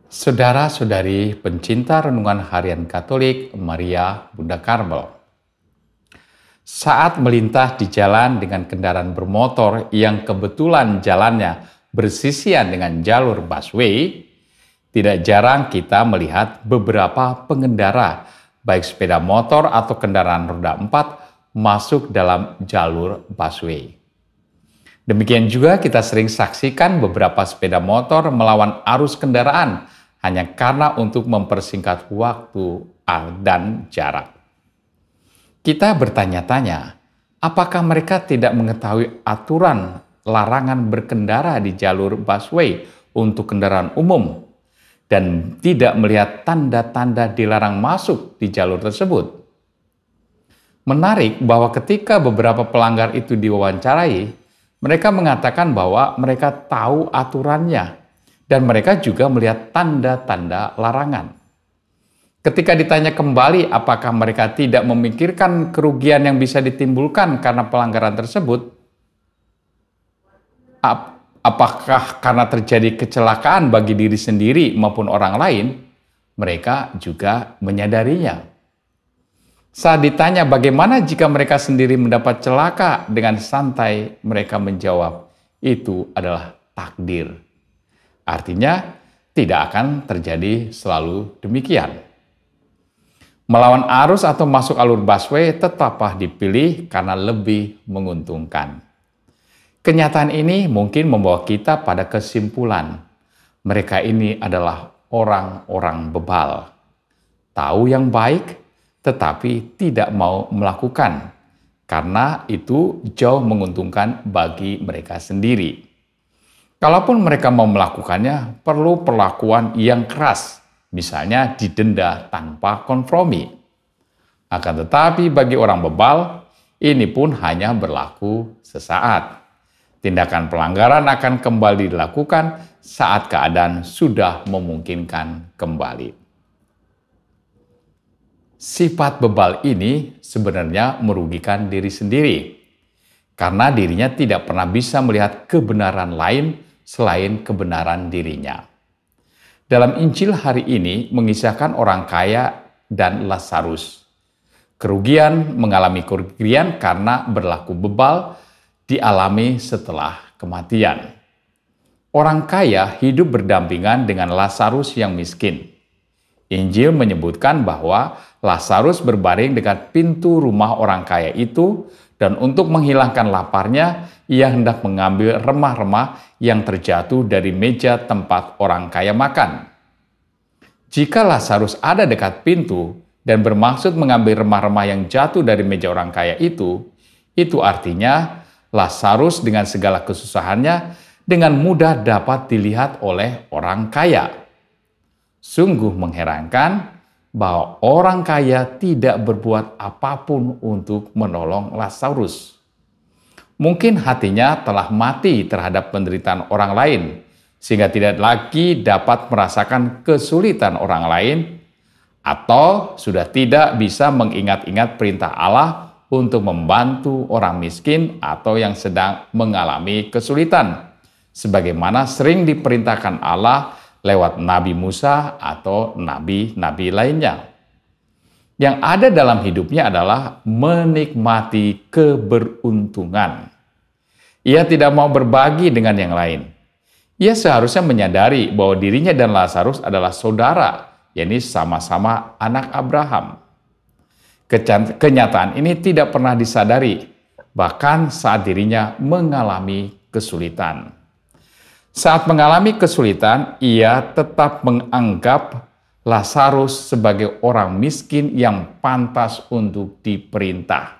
Saudara-saudari pencinta renungan harian Katolik Maria Bunda Karmel. Saat melintas di jalan dengan kendaraan bermotor yang kebetulan jalannya bersisian dengan jalur busway, tidak jarang kita melihat beberapa pengendara, baik sepeda motor atau kendaraan roda 4, masuk dalam jalur busway. Demikian juga kita sering saksikan beberapa sepeda motor melawan arus kendaraan hanya karena untuk mempersingkat waktu dan jarak. Kita bertanya-tanya, apakah mereka tidak mengetahui aturan larangan berkendara di jalur busway untuk kendaraan umum dan tidak melihat tanda-tanda dilarang masuk di jalur tersebut? Menarik bahwa ketika beberapa pelanggar itu diwawancarai, mereka mengatakan bahwa mereka tahu aturannya dan mereka juga melihat tanda-tanda larangan. Ketika ditanya kembali apakah mereka tidak memikirkan kerugian yang bisa ditimbulkan karena pelanggaran tersebut, apakah karena terjadi kecelakaan bagi diri sendiri maupun orang lain, mereka juga menyadarinya. Saat ditanya bagaimana jika mereka sendiri mendapat celaka, dengan santai mereka menjawab, itu adalah takdir. Artinya, tidak akan terjadi selalu demikian. Melawan arus atau masuk alur busway tetaplah dipilih karena lebih menguntungkan. Kenyataan ini mungkin membawa kita pada kesimpulan, mereka ini adalah orang-orang bebal. Tahu yang baik, tetapi tidak mau melakukan, karena itu jauh menguntungkan bagi mereka sendiri. Kalaupun mereka mau melakukannya, perlu perlakuan yang keras, misalnya didenda tanpa kompromi. Akan tetapi bagi orang bebal, ini pun hanya berlaku sesaat. Tindakan pelanggaran akan kembali dilakukan saat keadaan sudah memungkinkan kembali. Sifat bebal ini sebenarnya merugikan diri sendiri, karena dirinya tidak pernah bisa melihat kebenaran lain selain kebenaran dirinya. Dalam Injil hari ini mengisahkan orang kaya dan Lazarus. Mengalami kerugian karena berlaku bebal dialami setelah kematian. Orang kaya hidup berdampingan dengan Lazarus yang miskin. Injil menyebutkan bahwa Lazarus berbaring dekat pintu rumah orang kaya itu, dan untuk menghilangkan laparnya, ia hendak mengambil remah-remah yang terjatuh dari meja tempat orang kaya makan. Jika Lazarus ada dekat pintu dan bermaksud mengambil remah-remah yang jatuh dari meja orang kaya itu artinya Lazarus dengan segala kesusahannya dengan mudah dapat dilihat oleh orang kaya. Sungguh mengherankan bahwa orang kaya tidak berbuat apapun untuk menolong Lazarus. Mungkin hatinya telah mati terhadap penderitaan orang lain, sehingga tidak lagi dapat merasakan kesulitan orang lain, atau sudah tidak bisa mengingat-ingat perintah Allah untuk membantu orang miskin atau yang sedang mengalami kesulitan, sebagaimana sering diperintahkan Allah lewat Nabi Musa atau nabi-nabi lainnya. Yang ada dalam hidupnya adalah menikmati keberuntungan. Ia tidak mau berbagi dengan yang lain. Ia seharusnya menyadari bahwa dirinya dan Lazarus adalah saudara, yakni sama-sama anak Abraham. Kenyataan ini tidak pernah disadari, bahkan saat dirinya mengalami kesulitan. Saat mengalami kesulitan, ia tetap menganggap Lazarus sebagai orang miskin yang pantas untuk diperintah.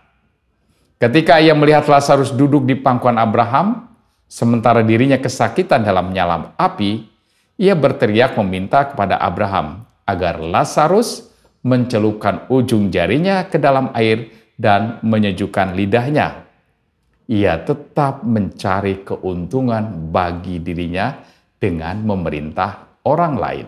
Ketika ia melihat Lazarus duduk di pangkuan Abraham, sementara dirinya kesakitan dalam menyala api, ia berteriak meminta kepada Abraham agar Lazarus mencelupkan ujung jarinya ke dalam air dan menyejukkan lidahnya. Ia tetap mencari keuntungan bagi dirinya dengan memerintah orang lain.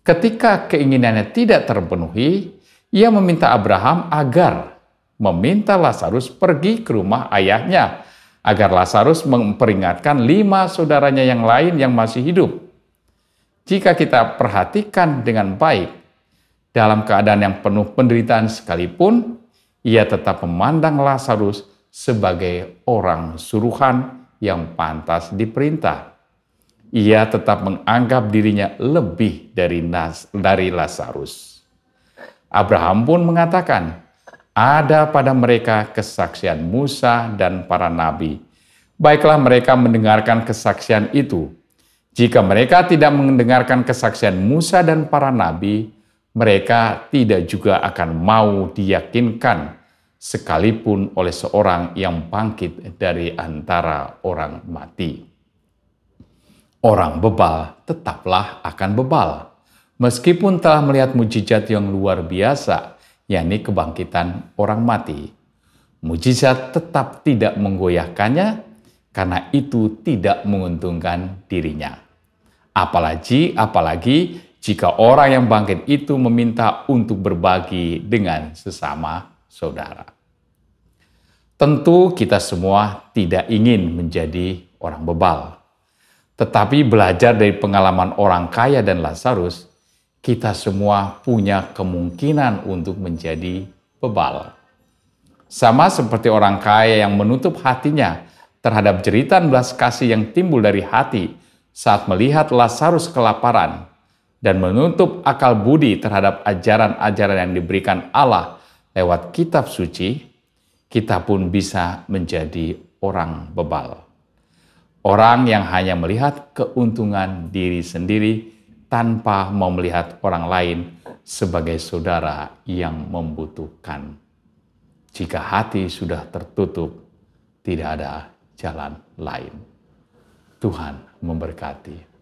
Ketika keinginannya tidak terpenuhi, ia meminta Abraham agar meminta Lazarus pergi ke rumah ayahnya, agar Lazarus memperingatkan 5 saudaranya yang lain yang masih hidup. Jika kita perhatikan dengan baik, dalam keadaan yang penuh penderitaan sekalipun, ia tetap memandang Lazarus sebagai orang suruhan yang pantas diperintah. Ia tetap menganggap dirinya lebih dari Lazarus. Abraham pun mengatakan, ada pada mereka kesaksian Musa dan para nabi. Baiklah mereka mendengarkan kesaksian itu. Jika mereka tidak mendengarkan kesaksian Musa dan para nabi, mereka tidak juga akan mau diyakinkan sekalipun oleh seorang yang bangkit dari antara orang mati. Orang bebal tetaplah akan bebal, meskipun telah melihat mujizat yang luar biasa, yakni kebangkitan orang mati. Mujizat tetap tidak menggoyahkannya, karena itu tidak menguntungkan dirinya. Apalagi jika orang yang bangkit itu meminta untuk berbagi dengan sesama saudara. Tentu kita semua tidak ingin menjadi orang bebal. Tetapi belajar dari pengalaman orang kaya dan Lazarus, kita semua punya kemungkinan untuk menjadi bebal. Sama seperti orang kaya yang menutup hatinya terhadap jeritan belas kasih yang timbul dari hati saat melihat Lazarus kelaparan, dan menutup akal budi terhadap ajaran-ajaran yang diberikan Allah lewat kitab suci, kita pun bisa menjadi orang bebal. Orang yang hanya melihat keuntungan diri sendiri tanpa mau melihat orang lain sebagai saudara yang membutuhkan. Jika hati sudah tertutup, tidak ada jalan lain. Tuhan memberkati.